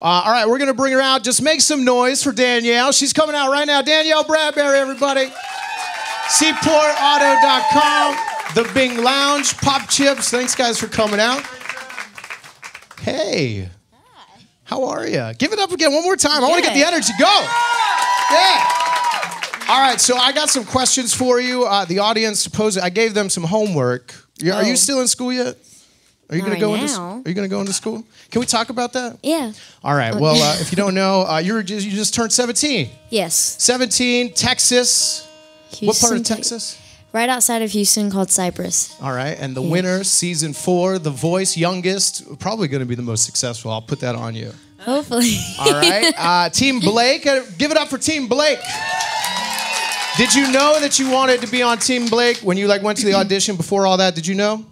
All right, we're going to bring her out. Just make some noise for Danielle. She's coming out right now. Danielle Bradbery, everybody. SeaportAuto.com, The Bing Lounge, Pop Chips. Thanks, guys, for coming out. Hey. Hi. How are you? Give it up again one more time. I want to get the energy. Go. Yeah. All right, so I got some questions for you. The audience, I gave them some homework. Are you still in school yet? Are you going to go into school? Can we talk about that? Yeah. All right. Well, if you don't know, you just turned 17. Yes. 17, Texas. Houston, what part of Texas? Right outside of Houston, called Cypress. All right. And the winner, season 4, The Voice, youngest, probably going to be the most successful. I'll put that on you. Hopefully. All right. Team Blake. Give it up for Team Blake. Did you know that you wanted to be on Team Blake when you went to the audition before all that? Did you know?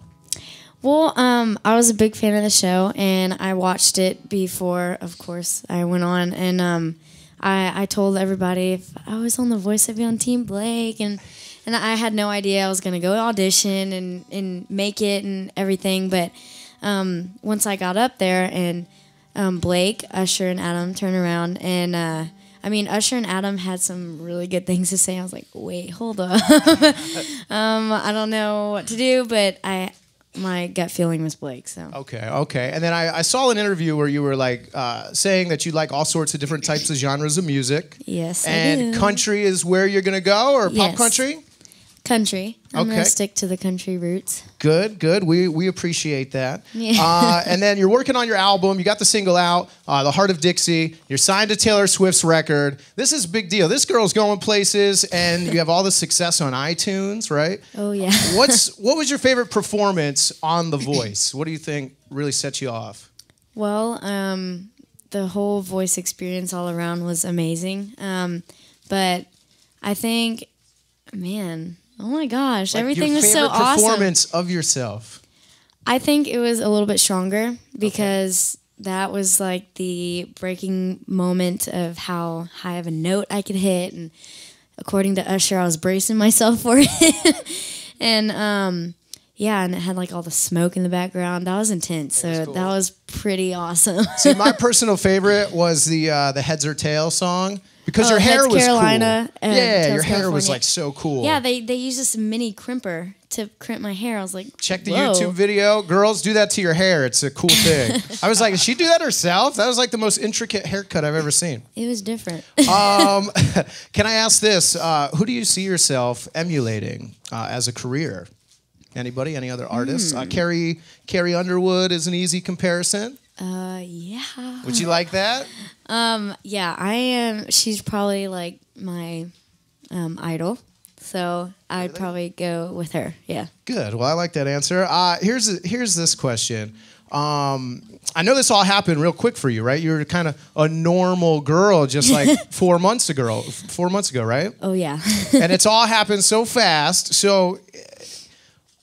Well, I was a big fan of the show, and I watched it before, of course, I went on. And I told everybody if I was on The Voice, I'd be on Team Blake. And I had no idea I was going to go audition and make it and everything. But once I got up there, and Blake, Usher, and Adam turned around, and Usher and Adam had some really good things to say. I was like, wait, hold up. I don't know what to do, but my gut feeling was Blake. So okay. And then I saw an interview where you were saying that you like all sorts of different types of genres of music. Yes, and I do. Country is where you're gonna go, or pop country? Country. I'm gonna stick to the country roots. Good. We appreciate that. Yeah. And then you're working on your album. You got the single out, The Heart of Dixie. You're signed to Taylor Swift's record. This is a big deal. This girl's going places, and you have all the success on iTunes, right? Oh yeah. What was your favorite performance on The Voice? What do you think really set you off? Well, the whole Voice experience all around was amazing. But I think, man. Oh my gosh, everything was so awesome. Your favorite performance of yourself? I think it was a little bit stronger because that was like the breaking moment of how high of a note I could hit. And according to Usher, I was bracing myself for it. And and it had all the smoke in the background. That was intense. So that was pretty awesome. See, my personal favorite was the Heads or Tails song. Because your hair was Carolina cool. Yeah, your hair was so cool. Yeah, they used this mini crimper to crimp my hair. I was like, check the YouTube video. Girls, do that to your hair. It's a cool thing. I was like, did she do that herself? That was the most intricate haircut I've ever seen. It was different. Can I ask this? Who do you see yourself emulating as a career? Anybody? Any other artists? Carrie Underwood is an easy comparison. Yeah. Would you like that? Yeah, I am. She's probably my idol, so I'd probably go with her. Yeah. Good. Well, I like that answer. Here's this question. I know this all happened real quick for you, right? You were kind of a normal girl just 4 months ago. 4 months ago, right? Oh yeah. And it's all happened so fast. So,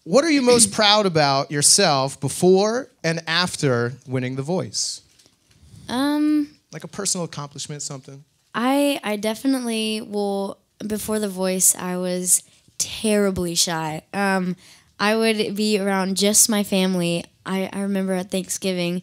what are you most proud about yourself before and after winning The Voice? Like a personal accomplishment, something? I definitely will. Before The Voice, I was terribly shy. I would be around just my family. I remember at Thanksgiving,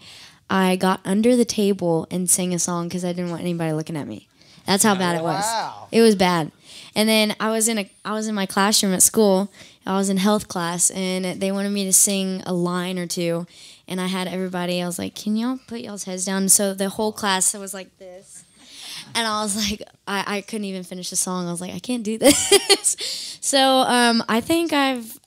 I got under the table and sang a song because I didn't want anybody looking at me. That's how bad it was. Wow. It was bad. And then I was in my classroom at school. I was in health class, and they wanted me to sing a line or two. And I had everybody, I was like, can y'all put y'all's heads down? So the whole class was like this. And I was like, I couldn't even finish the song. I was like, I can't do this. So I think I've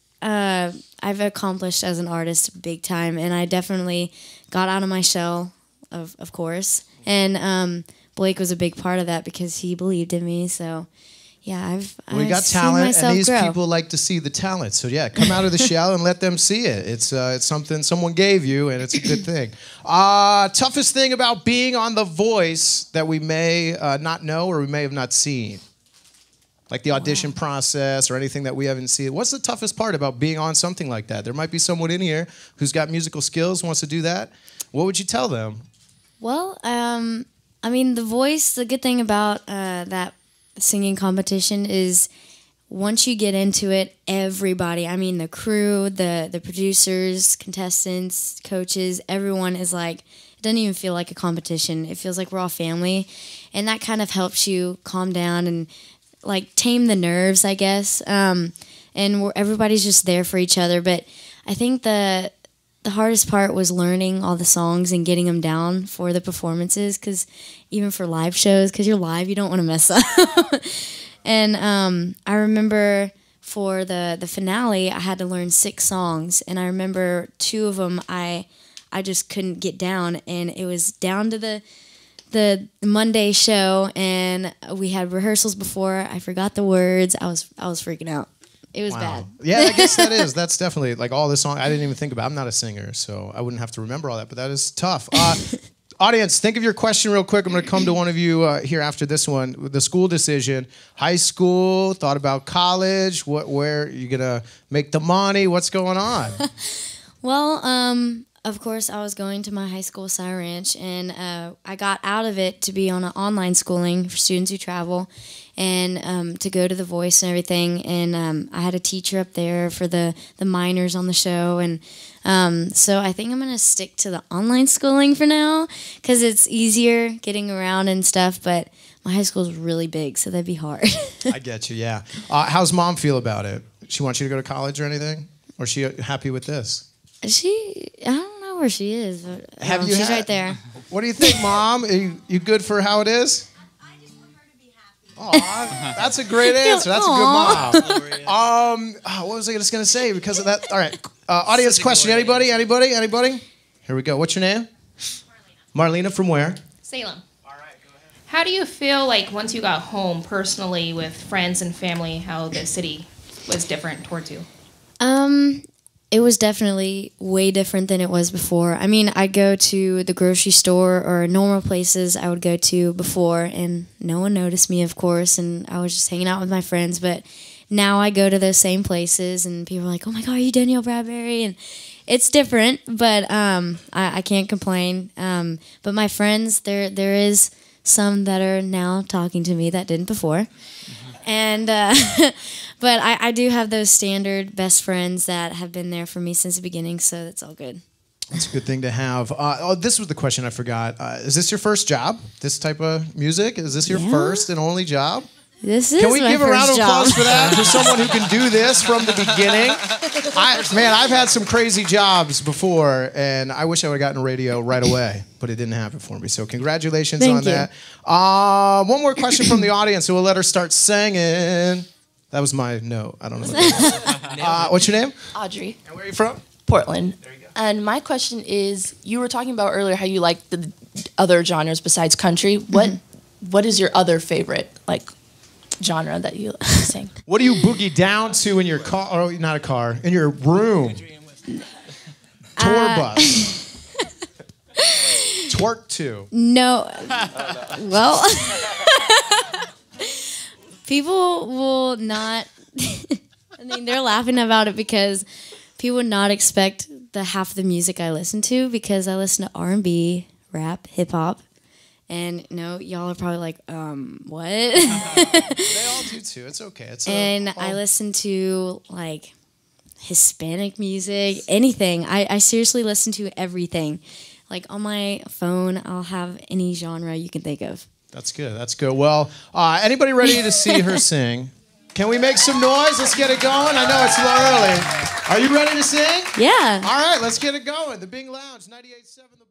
accomplished as an artist big time. And I definitely got out of my shell, of course. And Blake was a big part of that because he believed in me. So yeah, we got talent, and these people like to see the talent. So yeah, come out of the shell and let them see it. It's something someone gave you, and it's a good thing. Toughest thing about being on The Voice that we may not know or we may have not seen, like the audition process or anything that we haven't seen. What's the toughest part about being on something like that? There might be someone in here who's got musical skills, wants to do that. What would you tell them? Well, The Voice. The good thing about that singing competition is once you get into it, everybody, the crew, the producers, contestants, coaches, everyone is doesn't even feel like a competition. It feels like we're all family, and that kind of helps you calm down and like tame the nerves, I guess. And everybody's just there for each other. But I think the hardest part was learning all the songs and getting them down for the performances, because even for live shows, because you're live, you don't want to mess up. And I remember for the finale, I had to learn 6 songs, and I remember 2 of them I just couldn't get down, and it was down to the Monday show, and we had rehearsals before. I forgot the words. I was freaking out. It was bad. Yeah, I guess that's definitely like all the song. I didn't even think about. I'm not a singer, so I wouldn't have to remember all that. But that is tough. Audience, think of your question real quick. I'm going to come to one of you here after this one. The school decision, high school, thought about college. Where are you going to make the money? What's going on? Well, of course, I was going to my high school, Cy Ranch, and I got out of it to be on an online schooling for students who travel, and to go to The Voice and everything. And I had a teacher up there for the minors on the show, and so I think I'm going to stick to the online schooling for now, because it's easier getting around and stuff, but my high school is really big, so that'd be hard. I get you, yeah. How's Mom feel about it? She wants you to go to college or anything? Or is she happy with this? I don't know where she is, but she's right there. What do you think, Mom? Are you good for how it is? I just want her to be happy. Aw, that's a great answer. That's a good mom. What was I just going to say because of that? All right. Audience question. Anybody? Here we go. What's your name? Marlena. From where? Salem. All right, go ahead. How do you feel like once you got home personally with friends and family, how the city was different towards you? It was definitely way different than it was before. I mean, I'd go to the grocery store or normal places I would go to before, and no one noticed me, of course, and I was just hanging out with my friends. But now I go to those same places, and people are like, "Oh my God, are you Danielle Bradbery?" And it's different, but I can't complain. But my friends, there is some that are now talking to me that didn't before. And but I do have those standard best friends that have been there for me since the beginning, so that's all good. That's a good thing to have. This was the question I forgot. Is this your first job, this type of music? Is this your first and only job? This is Can we my give a round of first applause job. for that? For someone who can do this from the beginning? I've had some crazy jobs before, and I wish I would have gotten radio right away, but it didn't happen for me. So congratulations on that. One more question from the audience, so we'll let her start singing. That was my note. I don't know. What's your name? Audrey. And where are you from? Portland. There you go. And my question is, you were talking about earlier how you like the other genres besides country. What is your other favorite genre that you sing? What do you boogie down to in your car? Oh, not a car. In your room. Tour bus. Twerk to. No. Well, people will not. I mean, they're laughing about it because people would not expect the half the music I listen to, because I listen to R&B, rap, hip hop. And y'all are probably like, what? They all do too. It's okay. I listen to like Hispanic music, anything. I seriously listen to everything. Like on my phone, I'll have any genre you can think of. That's good. That's good. Well, anybody ready to see her sing? Can we make some noise? Let's get it going. I know it's a little early. Are you ready to sing? Yeah. All right, let's get it going. The Bing Lounge, 98.7 The